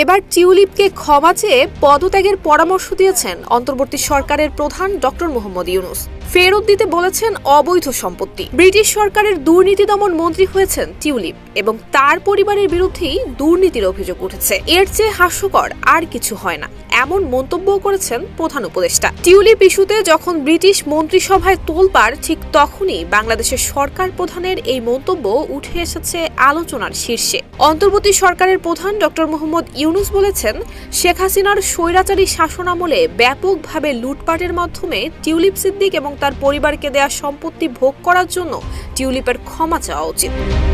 এবার টিউলিপকে ক্ষমা চেয়ে পদত্যাগের পরামর্শ দিয়েছেন অন্তর্বর্তী সরকারের প্রধান ডক্টর মোহাম্মদ ইউনূস। ফেরত দিতে বলেছেন অবৈধ সম্পত্তি। ব্রিটিশ সরকারের দুর্নীতি দমন মন্ত্রী হয়েছেন টিউলিপ এবং তার পরিবারের বিরুদ্ধেই দুর্নীতির অভিযোগ উঠেছে। এর চেয়ে হাস্যকর আর কিছু হয় না, এমন মন্তব্য করেছেন প্রধান উপদেষ্টা। টিউলিপ ইস্যুতে যখন ব্রিটিশ মন্ত্রিসভায় তোলপাড়, ঠিক তখনই বাংলাদেশের সরকার প্রধানের এই মন্তব্য উঠে এসেছে আলোচনার শীর্ষে। অন্তর্বর্তী সরকারের প্রধান ডক্টর মোহাম্মদ ইউনূস বলেছেন, শেখ হাসিনার স্বৈরাচারী শাসনামলে ব্যাপকভাবে লুটপাটের মাধ্যমে টিউলিপ সিদ্দিক এবং তার পরিবারকে দেয়া সম্পত্তি ভোগ করার জন্য টিউলিপের ক্ষমা চাওয়া উচিত।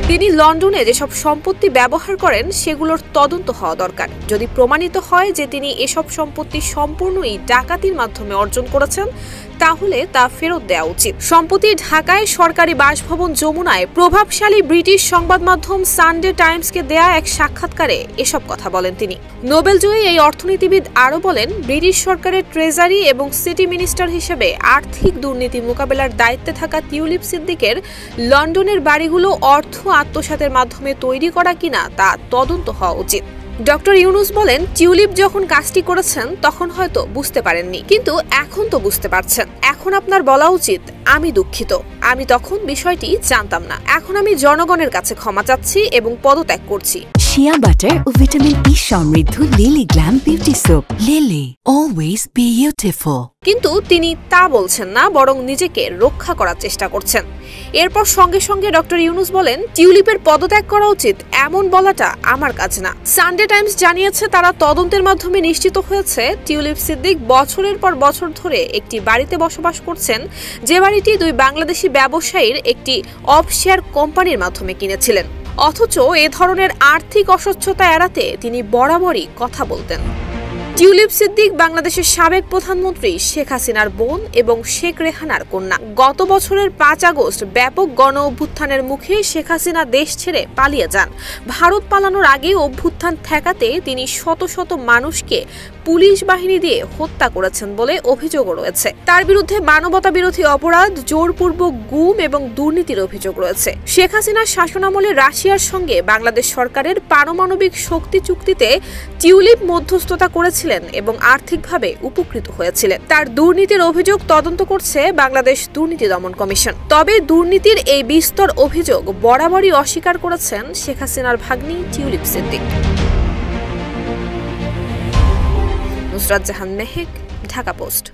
তিনি লন্ডনে যেসব সম্পত্তি ব্যবহার করেন সেগুলোর তদন্ত হওয়া দরকার। যদি প্রমাণিত হয় যে তিনি এসব সম্পত্তি সম্পূর্ণই ডাকাতির মাধ্যমে অর্জন করেছেন, তাহলে তা ফেরত দেওয়া উচিত। সম্প্রতি ঢাকায় সরকারি বাসভবন যমুনায় প্রভাবশালী ব্রিটিশ সংবাদ মাধ্যম সানডে টাইমসকে দেয়া এক সাক্ষাৎকারে এসব কথা বলেন তিনি। নোবেলজয়ী এই অর্থনীতিবিদ আরও বলেন, ব্রিটিশ সরকারের ট্রেজারি এবং সিটি মিনিস্টার হিসেবে আর্থিক দুর্নীতি মোকাবেলার দায়িত্বে থাকা টিউলিপ সিদ্দিকের লন্ডনের বাড়িগুলো অর্থ আত্মসাতের মাধ্যমে তৈরি করা কিনা তা তদন্ত হওয়া উচিত। ডক্টর ইউনূস বলেন, টিউলিপ যখন কাজটি করেছেন তখন হয়তো বুঝতে পারেননি, কিন্তু এখন তো বুঝতে পারছেন। এখন আপনার বলা উচিত, আমি দুঃখিত, আমি তখন বিষয়টি জানতাম না। এখন আমি জনগণের কাছে ক্ষমা চাচ্ছি এবং পদত্যাগ করছি। শিয়া বাটার ও ভিটামিন ই সমৃদ্ধ lily glam beauty soap. Lily, always beautiful. কিন্তু তিনি তা বলছেন না, বরং নিজেকে রক্ষা করার চেষ্টা করছেন। এরপর সঙ্গে সঙ্গে ডক্টর ইউনূস বলেন, টিউলিপের পদত্যাগ করা উচিত এমন বলাটা আমার কাজ না। সানডে টাইমস জানিয়েছে, তারা তদন্তের মাধ্যমে নিশ্চিত হয়েছে টিউলিপ সিদ্দিক বছরের পর বছর ধরে একটি বাড়িতে বসবাস করছেন, যে বাড়িটি দুই বাংলাদেশি ব্যবসায়ীর একটি অফশেয়ার কোম্পানির মাধ্যমে কিনেছিলেন। অথচ এ ধরনের আর্থিক অস্বচ্ছতা এড়াতে তিনি বরাবরই কথা বলতেন। টিউলিপ সিদ্দিক বাংলাদেশের সাবেক প্রধানমন্ত্রী শেখ হাসিনার বোন এবং শেখ রেহানার কন্যা। গত বছরের 5 আগস্ট ব্যাপক গণ অভ্যুত্থানের মুখে শেখ হাসিনা দেশ ছেড়ে পালিয়ে যান। ভারত পালানোর আগে অভ্যুত্থান ঠেকাতে তিনি শত শত মানুষকে পুলিশ বাহিনী দিয়ে হত্যা করেছেন বলে অভিযোগও রয়েছে। তার বিরুদ্ধে মানবতা বিরোধী অপরাধ, জোরপূর্বক গুম এবং দুর্নীতির অভিযোগ রয়েছে। শেখ হাসিনার শাসনামলে রাশিয়ার সঙ্গে বাংলাদেশ সরকারের পারমাণবিক শক্তি চুক্তিতে টিউলিপ মধ্যস্থতা করেছিলেন এবং আর্থিকভাবে উপকৃত হয়েছিলেন। তার দুর্নীতির অভিযোগ তদন্ত করছে বাংলাদেশ দুর্নীতি দমন কমিশন। তবে দুর্নীতির এই বিস্তর অভিযোগ বরাবরই অস্বীকার করেছেন শেখ হাসিনার ভাগ্নি টিউলিপ সিদ্দিক। নুসরাত জাহান মেহেক, ঢাকা পোস্ট।